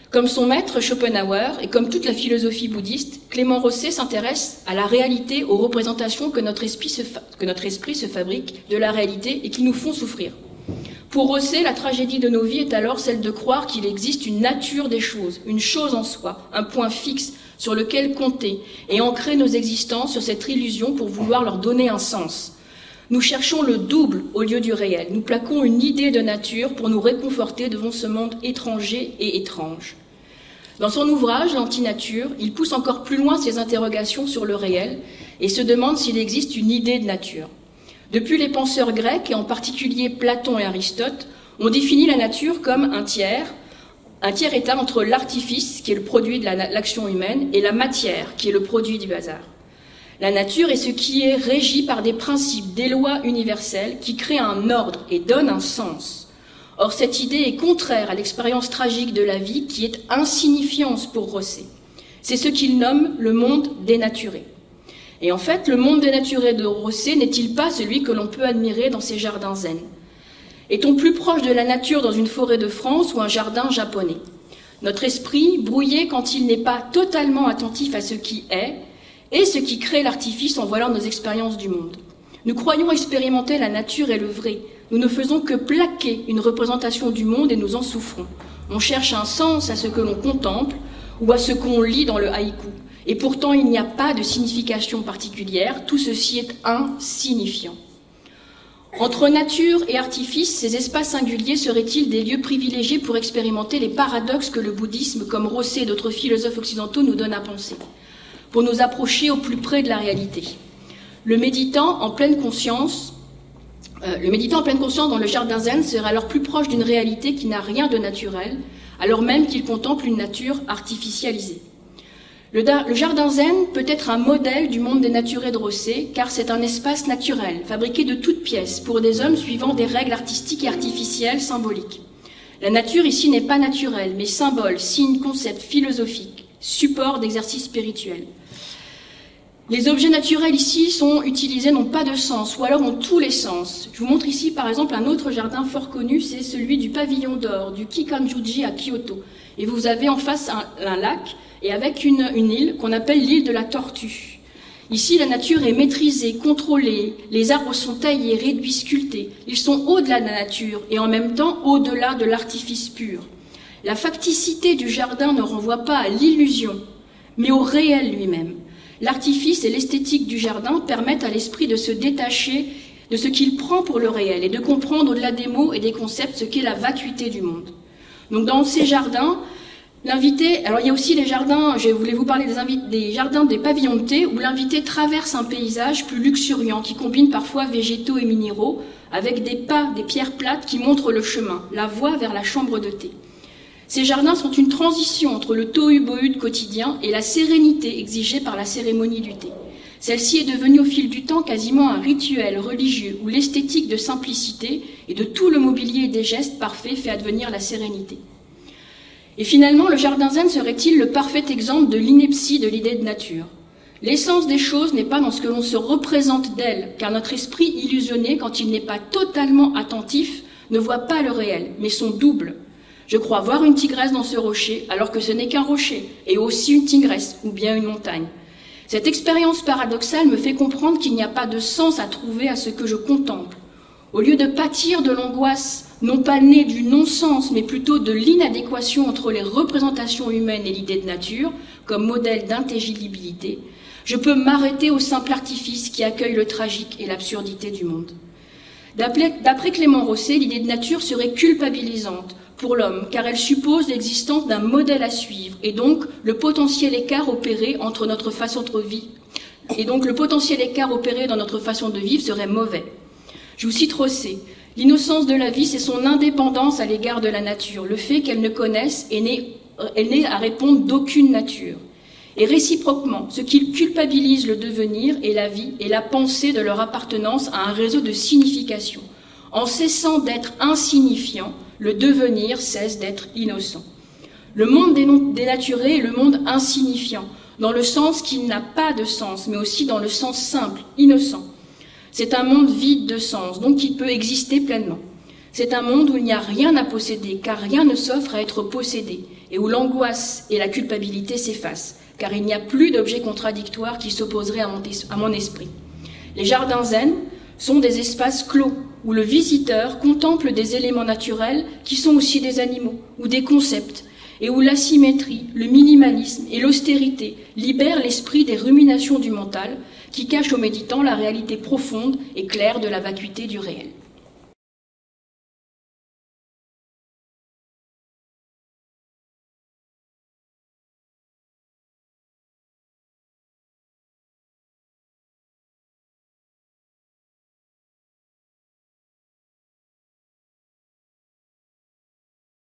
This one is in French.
Comme son maître Schopenhauer et comme toute la philosophie bouddhiste, Clément Rosset s'intéresse à la réalité, aux représentations que notre esprit se fabrique de la réalité et qui nous font souffrir. Pour Rosset, la tragédie de nos vies est alors celle de croire qu'il existe une nature des choses, une chose en soi, un point fixe sur lequel compter et ancrer nos existences sur cette illusion pour vouloir leur donner un sens. Nous cherchons le double au lieu du réel. Nous plaquons une idée de nature pour nous réconforter devant ce monde étranger et étrange. Dans son ouvrage, L'Antinature, il pousse encore plus loin ses interrogations sur le réel et se demande s'il existe une idée de nature. Depuis les penseurs grecs, et en particulier Platon et Aristote, on définit la nature comme un tiers état entre l'artifice, qui est le produit de l'action humaine, et la matière, qui est le produit du hasard. La nature est ce qui est régi par des principes, des lois universelles qui créent un ordre et donnent un sens. Or, cette idée est contraire à l'expérience tragique de la vie qui est insignifiante pour Rosset. C'est ce qu'il nomme le monde dénaturé. Et en fait, le monde dénaturé de Rosset n'est-il pas celui que l'on peut admirer dans ses jardins zen? Est-on plus proche de la nature dans une forêt de France ou un jardin japonais? Notre esprit, brouillé quand il n'est pas totalement attentif à ce qui est ce qui crée l'artifice en voilant nos expériences du monde. Nous croyons expérimenter la nature et le vrai. Nous ne faisons que plaquer une représentation du monde et nous en souffrons. On cherche un sens à ce que l'on contemple ou à ce qu'on lit dans le haïku. Et pourtant, il n'y a pas de signification particulière. Tout ceci est insignifiant. Entre nature et artifice, ces espaces singuliers seraient-ils des lieux privilégiés pour expérimenter les paradoxes que le bouddhisme, comme Rosset et d'autres philosophes occidentaux, nous donnent à penser, pour nous approcher au plus près de la réalité? Le méditant en pleine conscience dans le jardin zen serait alors plus proche d'une réalité qui n'a rien de naturel, alors même qu'il contemple une nature artificialisée. Le jardin zen peut être un modèle du monde dénaturé de Rosset, car c'est un espace naturel, fabriqué de toutes pièces, pour des hommes suivant des règles artistiques et artificielles symboliques. La nature ici n'est pas naturelle, mais symbole, signe, concept philosophique, support d'exercice spirituel. Les objets naturels ici sont utilisés, n'ont pas de sens, ou alors ont tous les sens. Je vous montre ici par exemple un autre jardin fort connu, c'est celui du pavillon d'or, du Kikanjuji à Kyoto. Et vous avez en face un lac, et avec une île qu'on appelle l'île de la Tortue. Ici, la nature est maîtrisée, contrôlée, les arbres sont taillés, réduits, sculptés. Ils sont au-delà de la nature, et en même temps au-delà de l'artifice pur. La facticité du jardin ne renvoie pas à l'illusion, mais au réel lui-même. L'artifice et l'esthétique du jardin permettent à l'esprit de se détacher de ce qu'il prend pour le réel et de comprendre au-delà des mots et des concepts ce qu'est la vacuité du monde. Donc dans ces jardins, l'invité, alors il y a aussi les jardins, je voulais vous parler des jardins des pavillons de thé, où l'invité traverse un paysage plus luxuriant qui combine parfois végétaux et minéraux avec des pas, des pierres plates qui montrent le chemin, la voie vers la chambre de thé. Ces jardins sont une transition entre le tohu-bohu quotidien et la sérénité exigée par la cérémonie du thé. Celle-ci est devenue au fil du temps quasiment un rituel religieux où l'esthétique de simplicité et de tout le mobilier et des gestes parfaits fait advenir la sérénité. Et finalement, le jardin zen serait-il le parfait exemple de l'ineptie de l'idée de nature? L'essence des choses n'est pas dans ce que l'on se représente d'elles, car notre esprit illusionné, quand il n'est pas totalement attentif, ne voit pas le réel, mais son double. Je crois voir une tigresse dans ce rocher, alors que ce n'est qu'un rocher, et aussi une tigresse, ou bien une montagne. Cette expérience paradoxale me fait comprendre qu'il n'y a pas de sens à trouver à ce que je contemple. Au lieu de pâtir de l'angoisse, non pas née du non-sens, mais plutôt de l'inadéquation entre les représentations humaines et l'idée de nature, comme modèle d'intelligibilité, je peux m'arrêter au simple artifice qui accueille le tragique et l'absurdité du monde. D'après Clément Rosset, l'idée de nature serait culpabilisante pour l'homme, car elle suppose l'existence d'un modèle à suivre, et donc le potentiel écart opéré entre notre façon de vivre. Et donc le potentiel écart opéré dans notre façon de vivre serait mauvais. Je vous cite Rosset. L'innocence de la vie, c'est son indépendance à l'égard de la nature, le fait qu'elle ne connaisse et elle n'ait à répondre d'aucune nature. Et réciproquement, ce qui culpabilise le devenir et la vie et la pensée de leur appartenance à un réseau de signification. En cessant d'être insignifiant, le devenir cesse d'être innocent. Le monde dénaturé est le monde insignifiant, dans le sens qu'il n'a pas de sens, mais aussi dans le sens simple, innocent. C'est un monde vide de sens, donc il peut exister pleinement. C'est un monde où il n'y a rien à posséder, car rien ne s'offre à être possédé, et où l'angoisse et la culpabilité s'effacent, car il n'y a plus d'objets contradictoires qui s'opposeraient à mon esprit. Les jardins zen sont des espaces clos, où le visiteur contemple des éléments naturels qui sont aussi des animaux, ou des concepts, et où l'asymétrie, le minimalisme et l'austérité libèrent l'esprit des ruminations du mental, qui cachent aux méditants la réalité profonde et claire de la vacuité du réel.